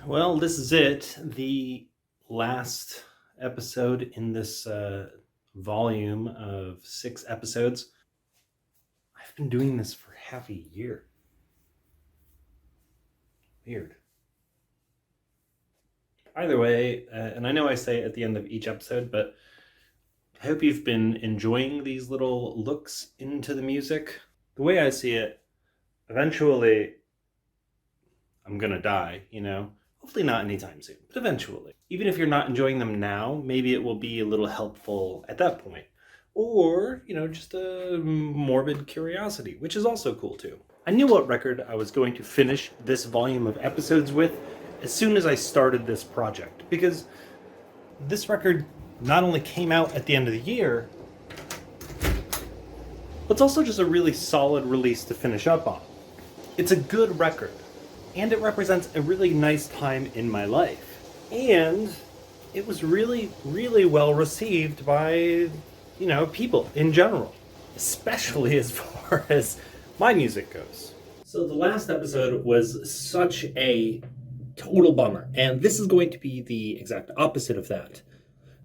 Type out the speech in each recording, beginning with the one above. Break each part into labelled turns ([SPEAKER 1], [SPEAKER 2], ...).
[SPEAKER 1] Well, this is it. The last episode in this volume of 6 episodes. I've been doing this for half a year. Weird. Either way, and I know I say it at the end of each episode, but I hope you've been enjoying these little looks into the music. The way I see it, eventually I'm gonna die, Hopefully not anytime soon, but eventually. Even if you're not enjoying them now, maybe it will be a little helpful at that point. Or, just a morbid curiosity, which is also cool too. I knew what record I was going to finish this volume of episodes with as soon as I started this project, because this record not only came out at the end of the year, but it's also just a really solid release to finish up on. It's a good record. And it represents a really nice time in my life. And it was really, really well received by, people in general. Especially as far as my music goes. So the last episode was such a total bummer. And this is going to be the exact opposite of that.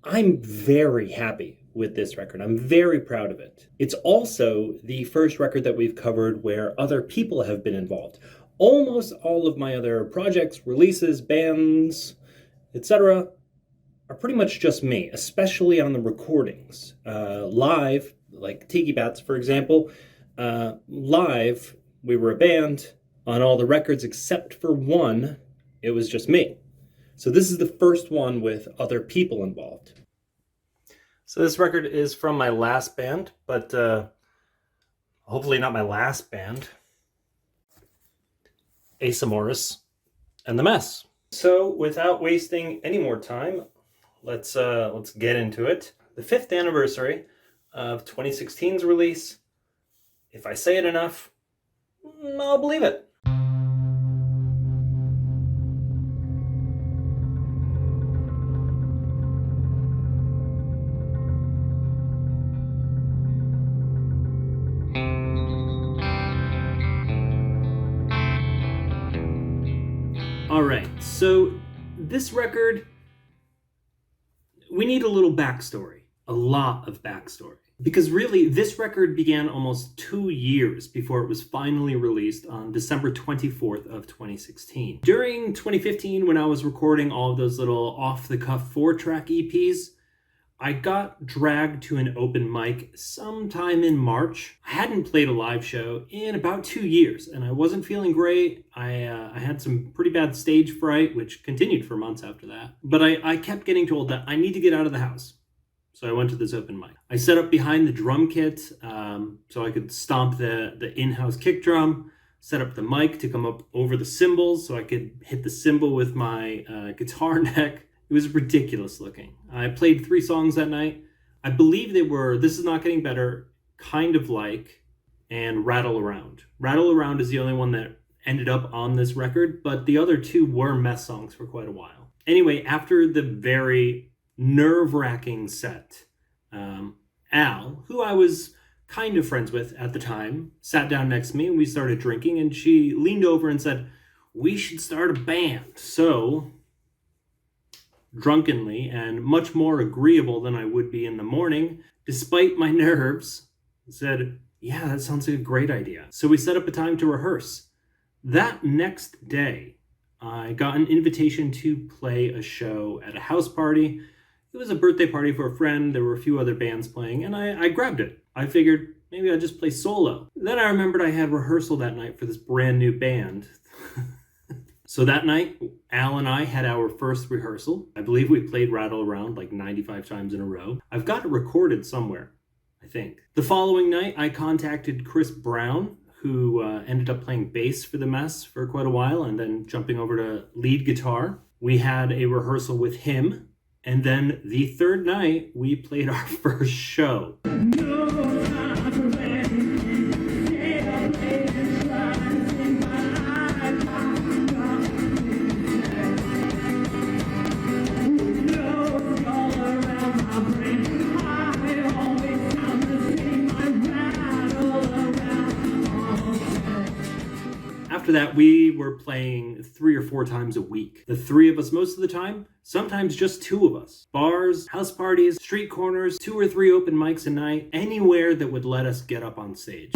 [SPEAKER 1] I'm very happy with this record. I'm very proud of it. It's also the first record that we've covered where other people have been involved. Almost all of my other projects, releases, bands, etc. are pretty much just me, especially on the recordings. Live, like Tiki Bats, for example, live, we were a band. On all the records except for one, it was just me. So this is the first one with other people involved. So this record is from my last band, but hopefully not my last band. AsaMorris and The Mess. So without wasting any more time, let's get into it. The 5th anniversary of 2016's release. If I say it enough, I'll believe it. Alright, so this record, we need a little backstory, a lot of backstory. Because really, this record began almost 2 years before it was finally released on December 24th of 2016. During 2015, when I was recording all of those little off-the-cuff 4-track EPs, I got dragged to an open mic sometime in March. I hadn't played a live show in about 2 years, and I wasn't feeling great. I had some pretty bad stage fright, which continued for months after that. But I kept getting told that I need to get out of the house. So I went to this open mic. I set up behind the drum kit so I could stomp the in-house kick drum, set up the mic to come up over the cymbals so I could hit the cymbal with my guitar neck. It was ridiculous looking. I played 3 songs that night. I believe they were This Is Not Getting Better, Kind of Like, and Rattle Around. Rattle Around is the only one that ended up on this record, but the other 2 were Mess songs for quite a while. Anyway, after the very nerve-wracking set, Al, who I was kind of friends with at the time, sat down next to me and we started drinking, and she leaned over and said, "We should start a band." So drunkenly and much more agreeable than I would be in the morning, despite my nerves, said, "Yeah, that sounds like a great idea." So we set up a time to rehearse. That next day, I got an invitation to play a show at a house party. It was a birthday party for a friend. There were a few other bands playing, and I grabbed it. I figured maybe I'd just play solo. Then I remembered I had rehearsal that night for this brand new band. So that night, Al and I had our first rehearsal. I believe we played Rattle Around like 95 times in a row. I've got it recorded somewhere, I think. The following night, I contacted Chris Brown, who ended up playing bass for The Mess for quite a while and then jumping over to lead guitar. We had a rehearsal with him. And then the third night, we played our first show. After that, we were playing 3 or 4 times a week. The 3 of us most of the time, sometimes just 2 of us. Bars, house parties, street corners, 2 or 3 open mics a night, anywhere that would let us get up on stage.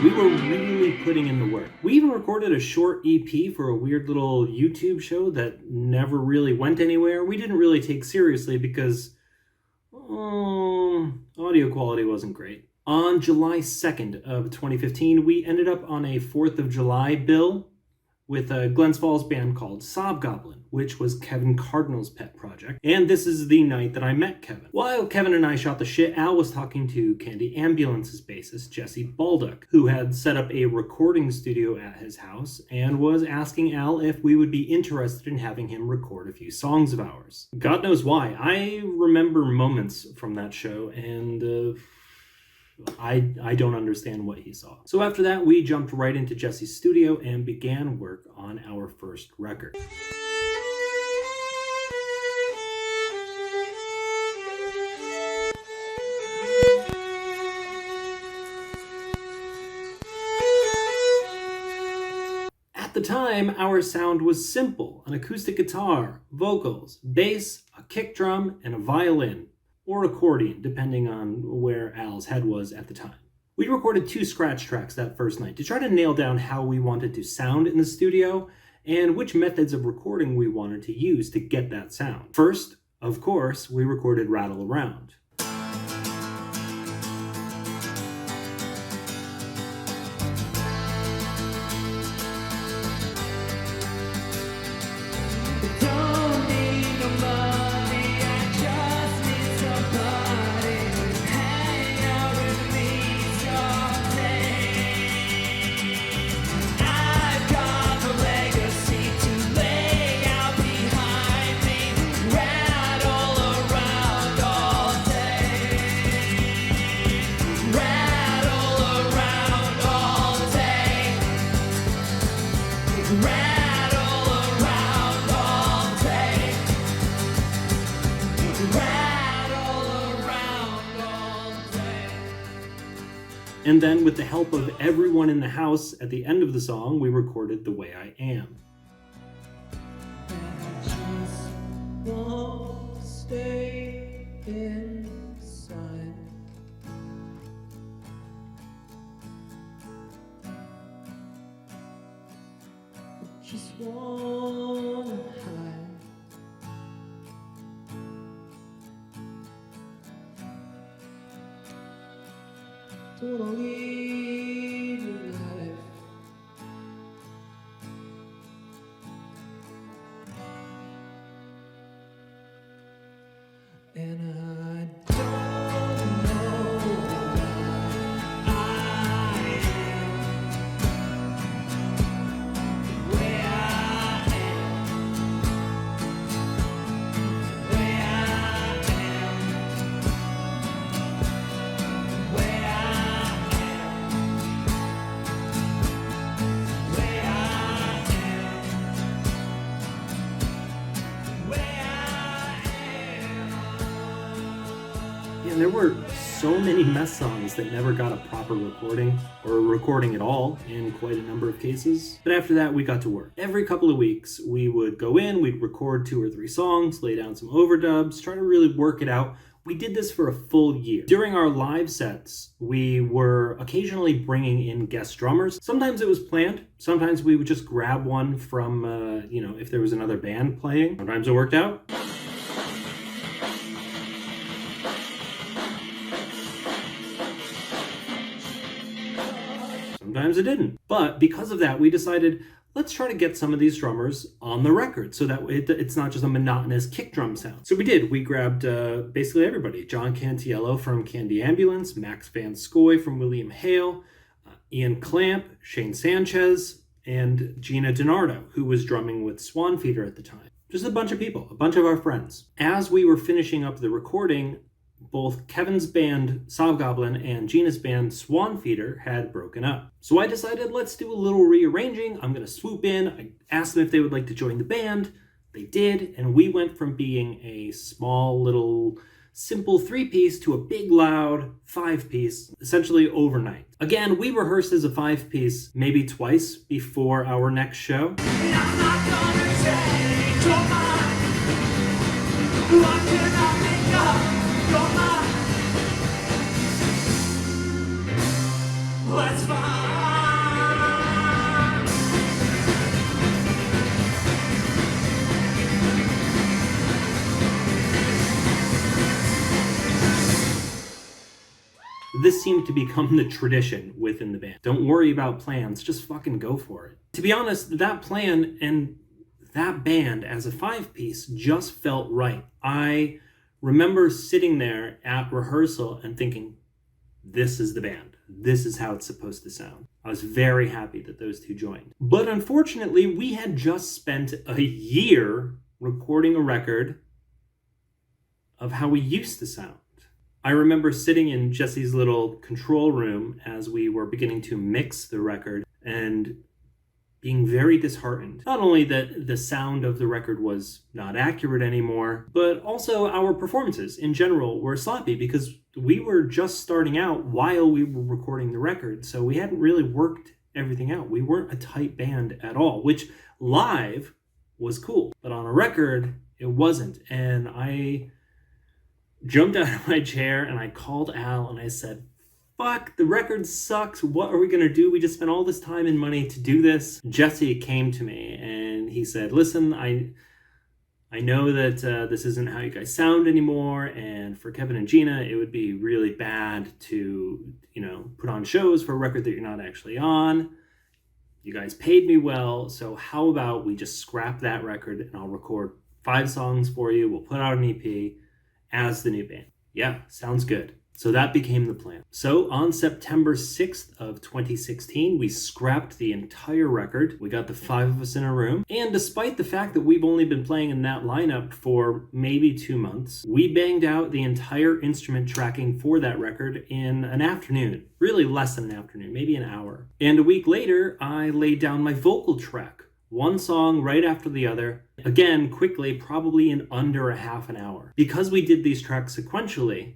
[SPEAKER 1] We were really putting in the work. We even recorded a short EP for a weird little YouTube show that never really went anywhere. We didn't really take seriously because audio quality wasn't great. On July 2nd of 2015, we ended up on a 4th of July bill with a Glens Falls band called Sobgoblin, which was Kevin Cardinale's pet project. And this is the night that I met Kevin. While Kevin and I shot the shit, Al was talking to Candy Ambulance's bassist, Jesse Bolduc, who had set up a recording studio at his house and was asking Al if we would be interested in having him record a few songs of ours. God knows why. I remember moments from that show, and I don't understand what he saw. So after that, we jumped right into Jesse's studio and began work on our first record. At the time, our sound was simple: an acoustic guitar, vocals, bass, a kick drum, and a violin, or accordion, depending on where Al's head was at the time. We recorded 2 scratch tracks that first night to try to nail down how we wanted to sound in the studio and which methods of recording we wanted to use to get that sound. First, of course, we recorded Rattle Around. And then, with the help of everyone in the house, at the end of the song, we recorded The Way I Am.
[SPEAKER 2] I just won't stay inside. Just wanna hide. Don't wanna leave your life. And I don't know why I am where I am, where I am, where I am, where I am, where
[SPEAKER 1] And there were so many mess songs that never got a proper recording, or a recording at all in quite a number of cases. But after that, we got to work. Every couple of weeks, we would go in, we'd record 2 or 3 songs, lay down some overdubs, try to really work it out. We did this for a full year. During our live sets, we were occasionally bringing in guest drummers. Sometimes it was planned. Sometimes we would just grab one from, if there was another band playing. Sometimes it worked out. Sometimes it didn't. But because of that, we decided, let's try to get some of these drummers on the record so that it's not just a monotonous kick drum sound. So we did. We grabbed basically everybody. John Cantiello from Candy Ambulance, Max Van Scoy from William Hale, Ian Clamp, Shane Sanchez, and Gina Denardo, who was drumming with Swanfeeder at the time. Just a bunch of people, a bunch of our friends. As we were finishing up the recording, both Kevin's band, Goblin, and Gina's band, Swanfeeder, had broken up. So I decided, let's do a little rearranging. I'm going to swoop in. I asked them if they would like to join the band. They did, and we went from being a small little simple 3-piece to a big loud 5-piece, essentially overnight. Again, we rehearsed as a 5-piece maybe twice before our next show.
[SPEAKER 2] And I'm not gonna change your mind. What can I make up your mind? Let's find.
[SPEAKER 1] This seemed to become the tradition within the band. Don't worry about plans, just fucking go for it. To be honest, that plan and that band as a 5-piece just felt right. I remember sitting there at rehearsal and thinking, this is the band. This is how it's supposed to sound. I was very happy that those two joined. But unfortunately, we had just spent a year recording a record of how we used to sound. I remember sitting in Jesse's little control room as we were beginning to mix the record and being very disheartened. Not only that the sound of the record was not accurate anymore, but also our performances in general were sloppy because we were just starting out while we were recording the record, so we hadn't really worked everything out. We weren't a tight band at all, which live was cool, but on a record, it wasn't. And I jumped out of my chair and I called Al and I said, fuck, the record sucks. What are we going to do? We just spent all this time and money to do this. Jesse came to me and he said, listen, I know that this isn't how you guys sound anymore. And for Kevin and Gina, it would be really bad to, put on shows for a record that you're not actually on. You guys paid me well. So how about we just scrap that record and I'll record 5 songs for you. We'll put out an EP as the new band. Yeah, sounds good. So that became the plan. So on September 6th of 2016, we scrapped the entire record. We got the 5 of us in a room. And despite the fact that we've only been playing in that lineup for maybe 2 months, we banged out the entire instrument tracking for that record in an afternoon. Really less than an afternoon, maybe an hour. And a week later, I laid down my vocal track. One song right after the other. Again, quickly, probably in under a half an hour. Because we did these tracks sequentially,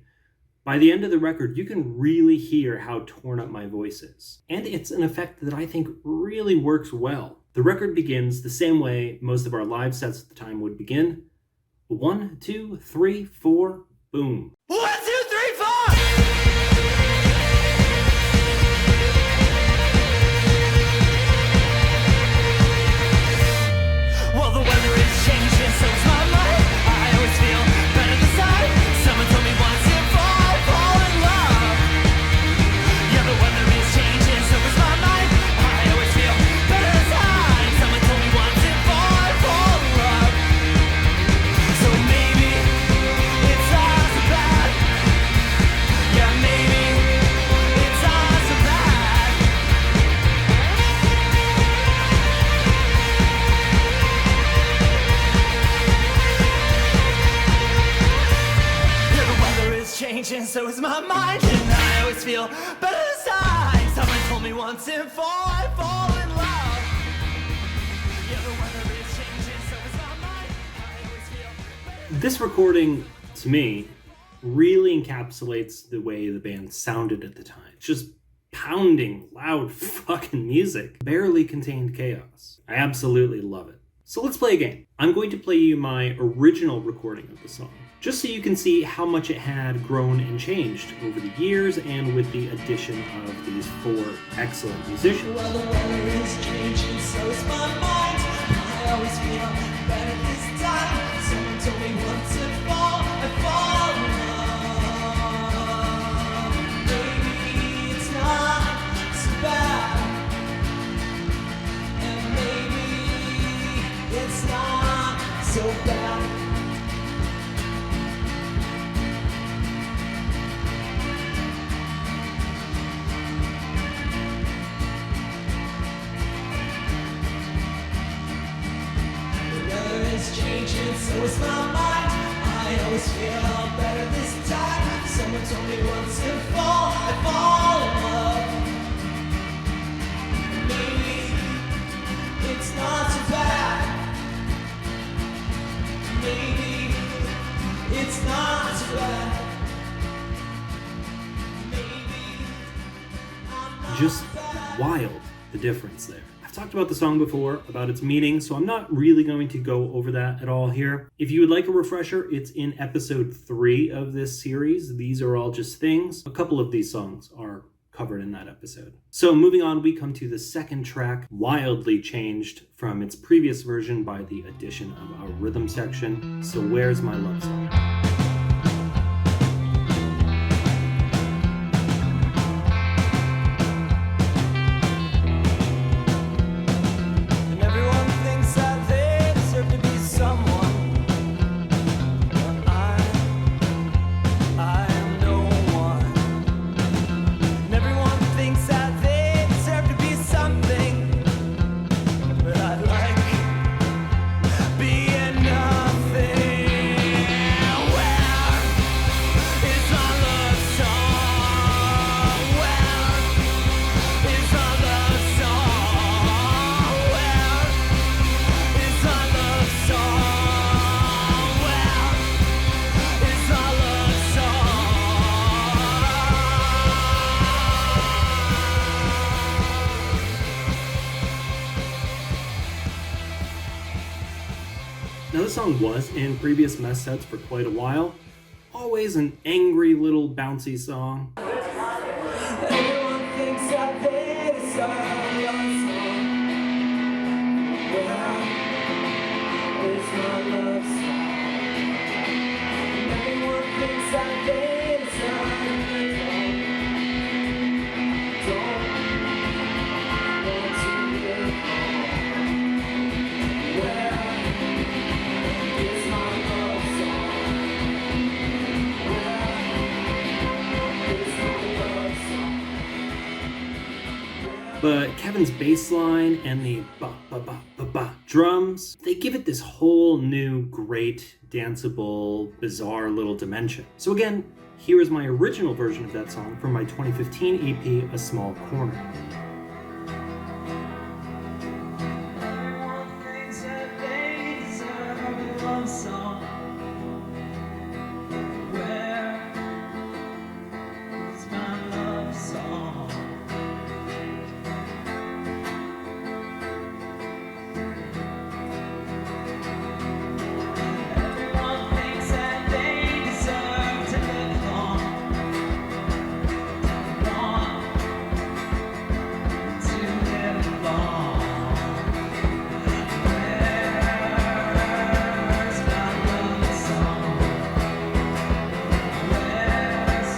[SPEAKER 1] by the end of the record, you can really hear how torn up my voice is. And it's an effect that I think really works well. The record begins the same way most of our live sets at the time would begin. 1, 2, 3, 4, boom.
[SPEAKER 2] 1, 2, 3, 4. Well, the weather is changing, so it's my mind. I always feel better inside. Someone told me once if I fall in love. Yeah, the weather is changing, so it's my mind. I always feel better inside. Someone told me once if I fall in love. So maybe it's not so bad. Yeah, maybe it's not so bad. Yeah, the weather is changing, so is my mind. And I always feel better inside. Someone told me once if I fall in love. Yeah, the weather is changing, so is my mind. I always feel better.
[SPEAKER 1] This recording, to me, really encapsulates the way the band sounded at the time. It's just pounding, loud fucking music. Barely contained chaos. I absolutely love it. So let's play a game. I'm going to play you my original recording of the song, just so you can see how much it had grown and changed over the years and with the addition of these 4 excellent musicians.
[SPEAKER 2] Well, the weather is changing, so is my mind. I always feel better this time. Someone told me once to fall, I fall in love. Maybe it's not so bad. And maybe it's not so bad. so is my mind. I always feel better this time. Someone told me once to fall, I fall in love. Maybe it's not so bad. Maybe it's not so bad. Maybe I'm not
[SPEAKER 1] Just
[SPEAKER 2] so bad.
[SPEAKER 1] wild, the difference there. I've talked about the song before, about its meaning, so I'm not really going to go over that at all here. If you would like a refresher, it's in episode 3 of this series. These are all just things. A couple of these songs are covered in that episode. So moving on, we come to the second track, wildly changed from its previous version by the addition of a rhythm section. So Where's My Love Song?
[SPEAKER 2] And everyone thinks that they deserve to be someone, but I am no one. And everyone thinks that they deserve to be something, but I like being nothing. Where is our love song? Where is our love song? Where is our love song? Where is our love
[SPEAKER 1] Now this song was in previous mess sets for quite a while. Always an angry little bouncy song.
[SPEAKER 2] Everyone thinks that they deserve a love song. Where is my love song? And everyone thinks that they deserve a love song. Don't want to live on. Where is my love song? Where is my love song?
[SPEAKER 1] But Kevin's bass line and the ba-ba-ba-ba-ba drums, they give it this whole new, great, danceable, bizarre little dimension. So again, here is my original version of that song from my 2015 EP, A Small Corner.
[SPEAKER 2] Everyone thinks that they deserve a love song. Where is my love song? Everyone thinks that they deserve to live long, long, to live long. Where's my love song? Where's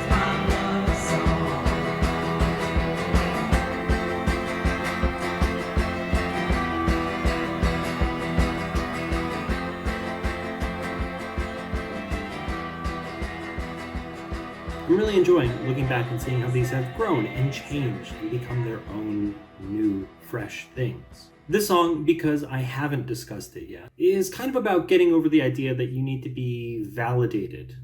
[SPEAKER 2] my love song?
[SPEAKER 1] I'm really enjoying looking back and seeing how these have grown and changed and become their own new, fresh things. This song, because I haven't discussed it yet, is kind of about getting over the idea that you need to be validated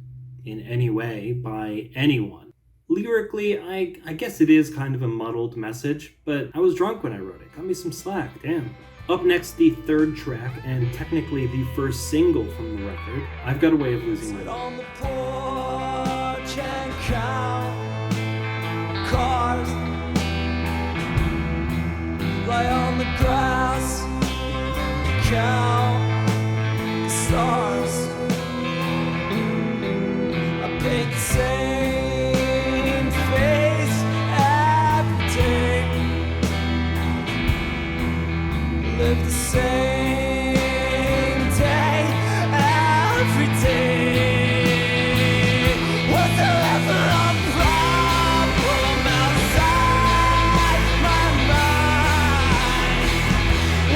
[SPEAKER 1] in any way by anyone. Lyrically, I guess it is kind of a muddled message, but I was drunk when I wrote it. Cut me some slack, damn. Up next, the third track, and technically the first single from the record, I've Got a Way of Losing My
[SPEAKER 2] Sit
[SPEAKER 1] Love.
[SPEAKER 2] on the porch and count cars. Lie on the grass, count the stars. I paint the same face every day. Live the same day every day. Was there ever a problem outside my mind?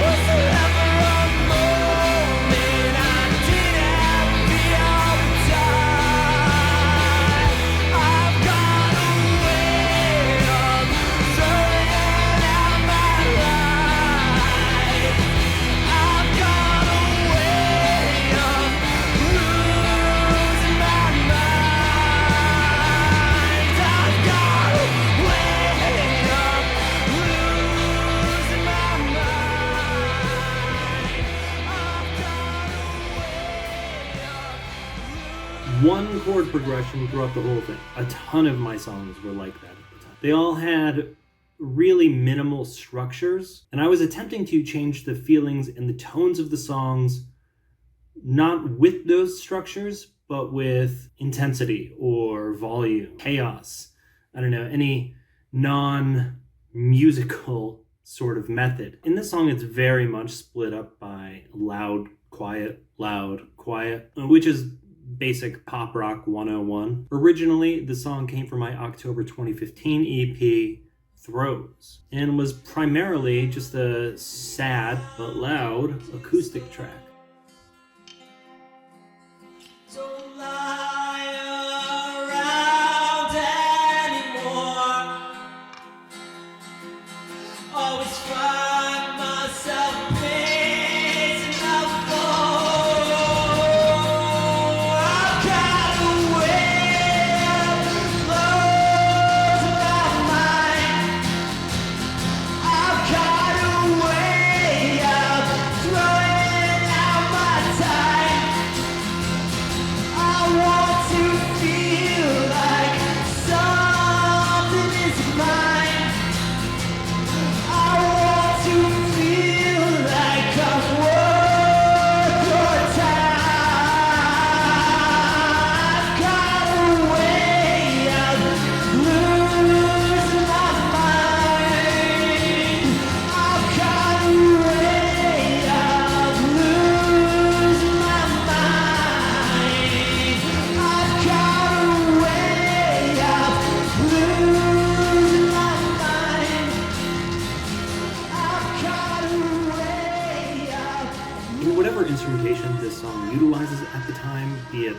[SPEAKER 2] Was there ever a moment I didn't feel the time? I've got a way of turning out my life.
[SPEAKER 1] chord progression throughout the whole thing. A ton of my songs were like that at the time. They all had really minimal structures, and I was attempting to change the feelings and the tones of the songs, not with those structures, but with intensity or volume, chaos. I don't know, any non-musical sort of method. In this song, it's very much split up by loud, quiet, which is basic pop rock 101. Originally, the song came from my October 2015 EP, Throws, and was primarily just a sad but loud acoustic track.
[SPEAKER 2] Don't lie around anymore. Always find myself pacing the floor. I've got a way of closing my mind. I've got a way of throwing out my time. I want to feel like something is mine. I want to feel like I'm worth your time. I've got a way of losing my mind. I've got a way of losing my mind. I've got a way of losing my mind. I've got a way of
[SPEAKER 1] In whatever instrumentation this song utilizes at the time, be it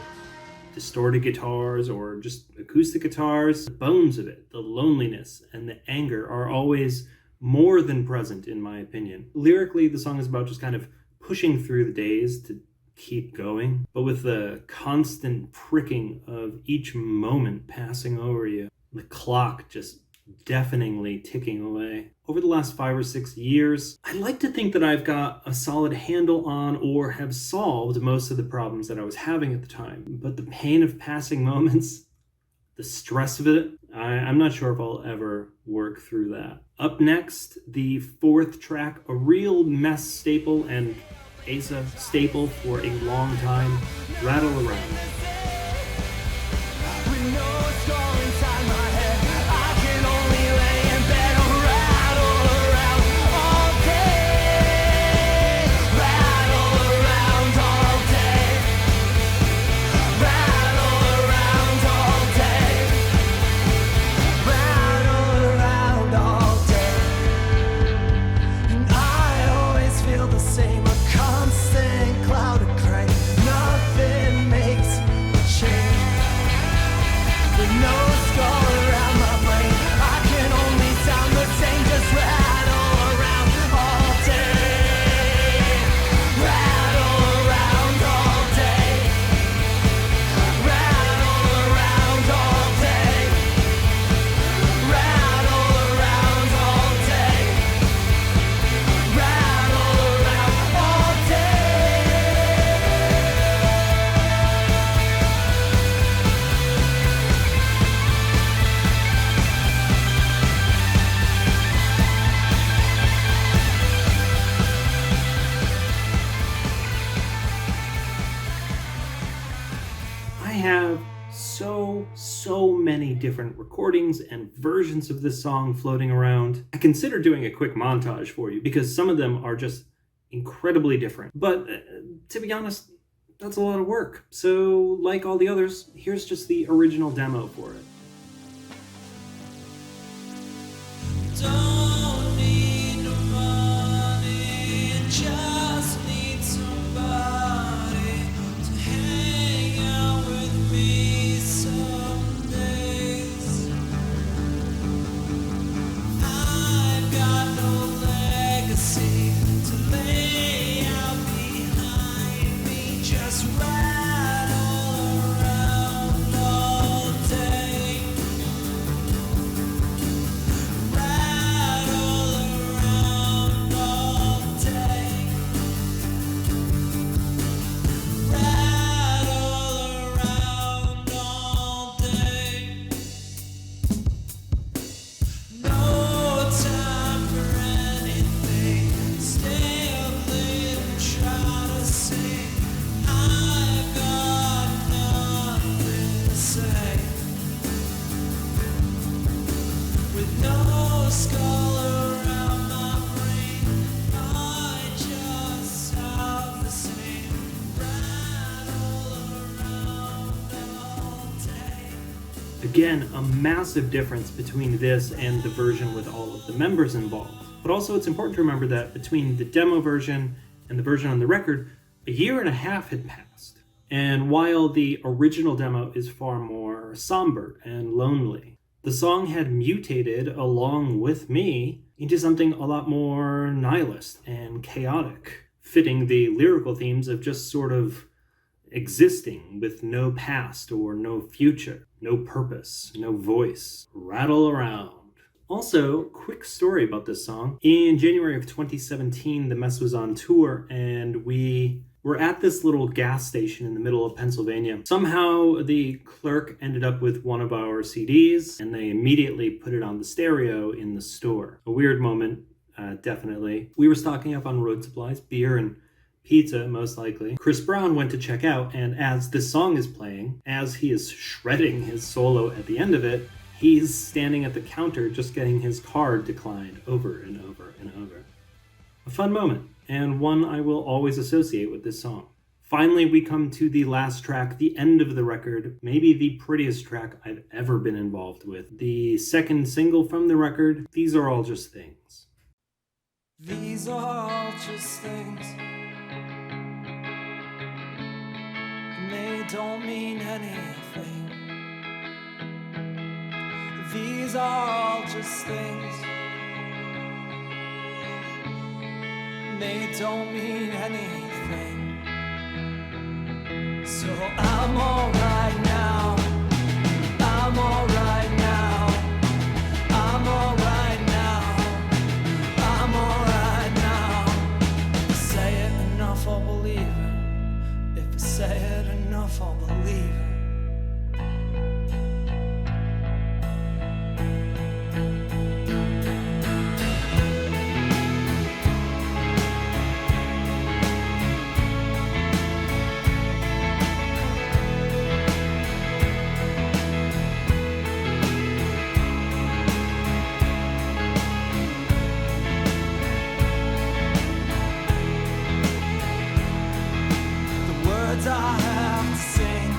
[SPEAKER 1] distorted guitars or just acoustic guitars, the bones of it, the loneliness and the anger are always more than present, in my opinion. Lyrically, the song is about just kind of pushing through the days to keep going, but with the constant pricking of each moment passing over you, the clock just deafeningly ticking away. Over the last 5 or 6 years, I'd like to think that I've got a solid handle on or have solved most of the problems that I was having at the time. But the pain of passing moments, the stress of it, I'm not sure if I'll ever work through that. Up next, the fourth track, a real mess staple and Asa staple for a long time, Rattle Around.
[SPEAKER 2] With no score inside my head, I can only lay in bed and rattle around all day. Rattle around all day. Rattle around all day. Rattle around all day. And I always feel the same, a constant cloud of gray. Nothing makes a change. With no skull around my brain, I can only sound the same. Just rattle around all day. Rattle around all day. Rattle around all day. Rattle around all day. Rattle around all day.
[SPEAKER 1] I have so many different recordings and versions of this song floating around. I consider doing a quick montage for you because some of them are just incredibly different. But to be honest, that's a lot of work. So like all the others, here's just the original demo for it.
[SPEAKER 2] Don't need no money, just need somebody to hang out with me some days. I've got no legacy to lay out behind me, just rattle around all day. skull around my brain. I just have the same rattle around all day.
[SPEAKER 1] Again, a massive difference between this and the version with all of the members involved. But also it's important to remember that between the demo version and the version on the record, a year and a half had passed. And while the original demo is far more somber and lonely, the song had mutated along with me into something a lot more nihilist and chaotic, fitting the lyrical themes of just sort of existing with no past or no future, no purpose, no voice, rattle around. Also, quick story about this song. In January of 2017, The Mess was on tour, and we were at this little gas station in the middle of Pennsylvania. Somehow, the clerk ended up with one of our CDs, and they immediately put it on the stereo in the store. A weird moment, definitely. We were stocking up on road supplies, beer and pizza, most likely. Chris Brown went to check out, and as this song is playing, as he is shredding his solo at the end of it, he's standing at the counter just getting his card declined over and over and over. A fun moment, and one I will always associate with this song. Finally, we come to the last track, the end of the record, maybe the prettiest track I've ever been involved with. The second single from the record, These Are All Just Things.
[SPEAKER 2] These are all just things, and they don't mean anything. These are all just things, they don't mean anything. So I'm alright now, I'm alright now, I'm alright now, I'm alright now. If I say it enough, I'll believe it. If I say it enough, I'll believe it. I have to sing,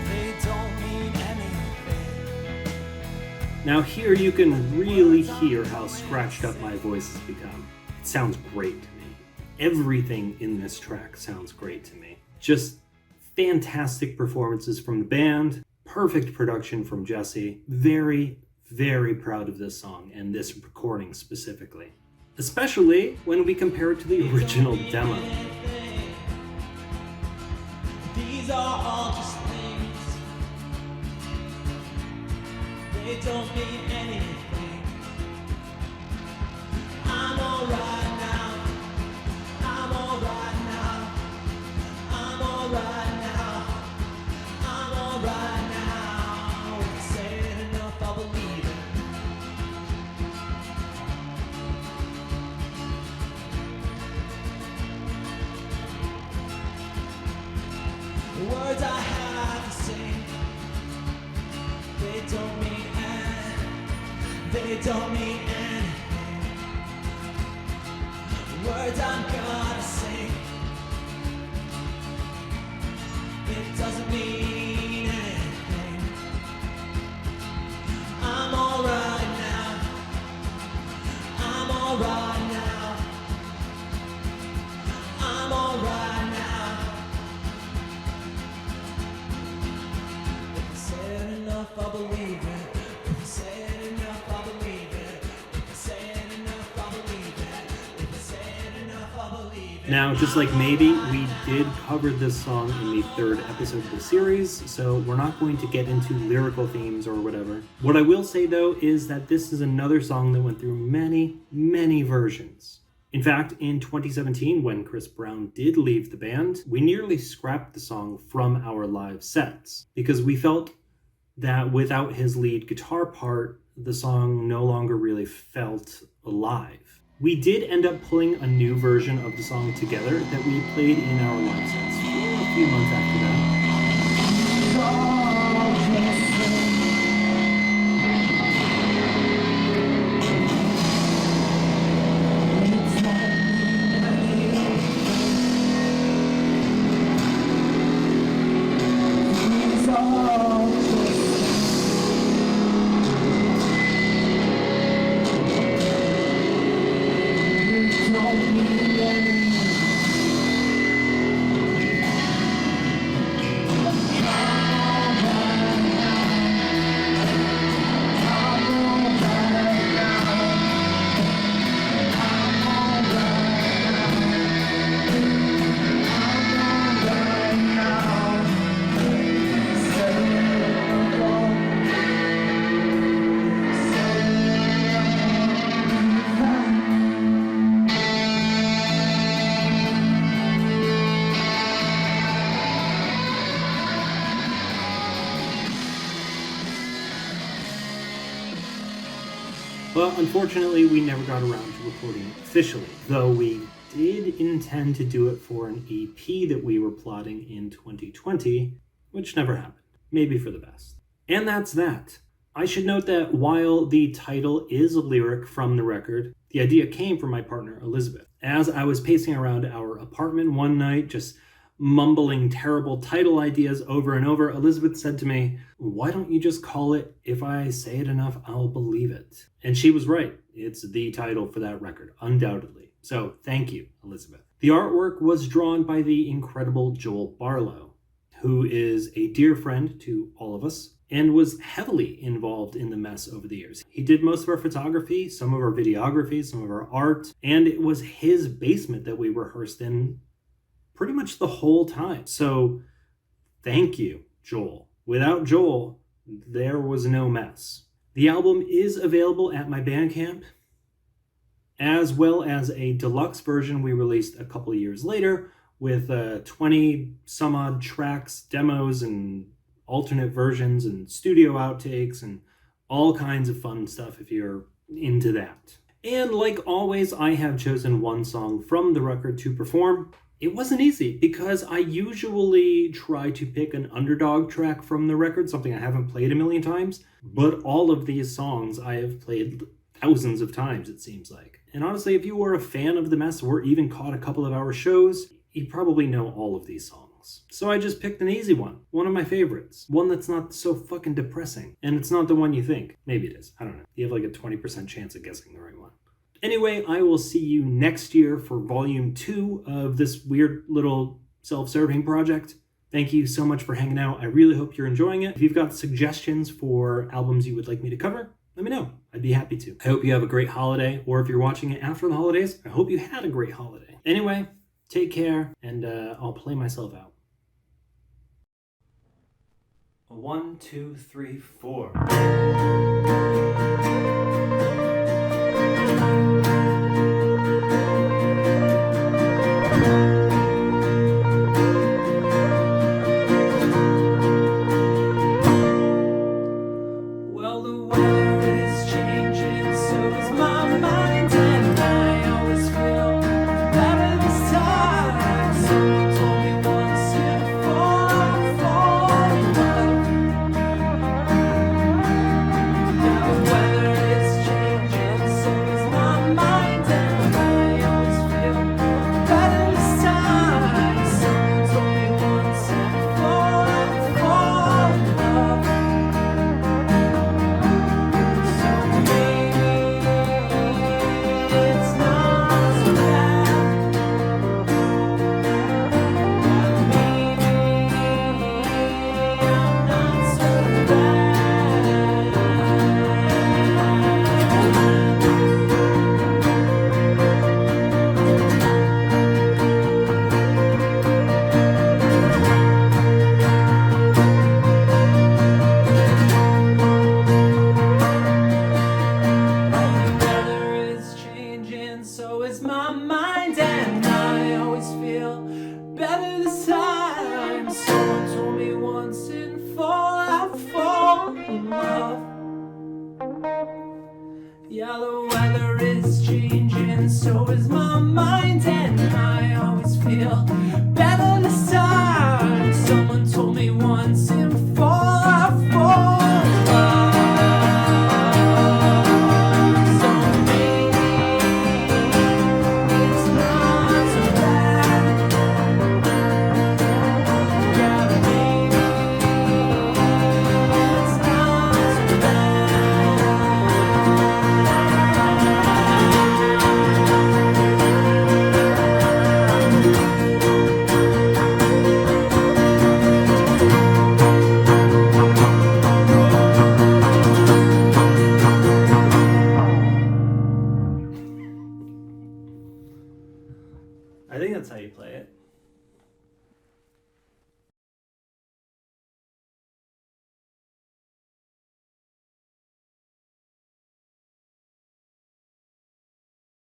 [SPEAKER 2] they don't mean anything.
[SPEAKER 1] Now here you can really hear how scratched up my voice has become. It sounds great to me. Everything in this track sounds great to me. Just fantastic performances from the band, perfect production from Jesse. Very, very proud of this song and this recording specifically. Especially when we compare it to the original demo.
[SPEAKER 2] These are all just things, they don't mean anything. I'm alright now, I'm alright now, I'm alright now, I'm alright now. If I say it enough, I'll believe it. The words I have to sing, they don't mean anything, they don't mean anything. The words I'm gonna sing, it doesn't mean anything. I'm alright now, I'm alright now, I'm alright now. I believe it. If I say it enough, I believe it. If I say it enough, I believe it. If I say it enough, I believe it.
[SPEAKER 1] Now, just like maybe, we did cover this song in the third episode of the series, so we're not going to get into lyrical themes or whatever. What I will say, though, is that this is another song that went through many, many versions. In fact, in 2017, when Chris Brown did leave the band, we nearly scrapped the song from our live sets because we felt that without his lead guitar part, the song no longer really felt alive. We did end up pulling a new version of the song together that we played in our live sets for a few months after that. But unfortunately, we never got around to recording it officially, though we did intend to do it for an EP that we were plotting in 2020, which never happened. Maybe for the best. And that's that. I should note that while the title is a lyric from the record, the idea came from my partner, Elizabeth. As I was pacing around our apartment one night, just mumbling terrible title ideas over and over, Elizabeth said to me, "Why don't you just call it If I Say It Enough, I'll Believe It?" And she was right. It's the title for that record, undoubtedly. So thank you, Elizabeth. The artwork was drawn by the incredible Joel Barlow, who is a dear friend to all of us and was heavily involved in the mess over the years. He did most of our photography, some of our videography, some of our art, and it was his basement that we rehearsed in pretty much the whole time. So thank you, Joel. Without Joel, there was no mess. The album is available at my Bandcamp, as well as a deluxe version we released a couple of years later with 20 some odd tracks, demos, and alternate versions and studio outtakes and all kinds of fun stuff if you're into that. And like always, I have chosen one song from the record to perform. It wasn't easy because I usually try to pick an underdog track from the record, something I haven't played a million times, but all of these songs I have played thousands of times, it seems like. And honestly, if you were a fan of The Mess or even caught a couple of our shows, you probably know all of these songs. So I just picked an easy one of my favorites, one that's not so fucking depressing, and it's not the one you think. Maybe it is, I don't know. You have like a 20% chance of guessing the right one. Anyway, I will see you next year for volume 2 of this weird little self-serving project. Thank you so much for hanging out. I really hope you're enjoying it. If you've got suggestions for albums you would like me to cover, let me know. I'd be happy to. I hope you have a great holiday, or if you're watching it after the holidays, I hope you had a great holiday. Anyway, take care, and I'll play myself out. 1, 2, 3, 4. Well, the weather is changing, so is my mind, and I always feel better this time. Someone told me once if I fall in love. Now the weather is changing, so is my mind, and I always feel better this time. Someone told me once if I fall in love. So maybe it's not so bad. Maybe I'm not so bad. The weather is changing, so is my mind, and I always feel better this time. Someone told me once in fall I fall in love. Yeah, the weather is changing, so is my mind, and I always feel better this time. Someone told me once in fall I fall in love. So maybe it's not so bad. Yeah, maybe it's not so bad. I think that's how you play it.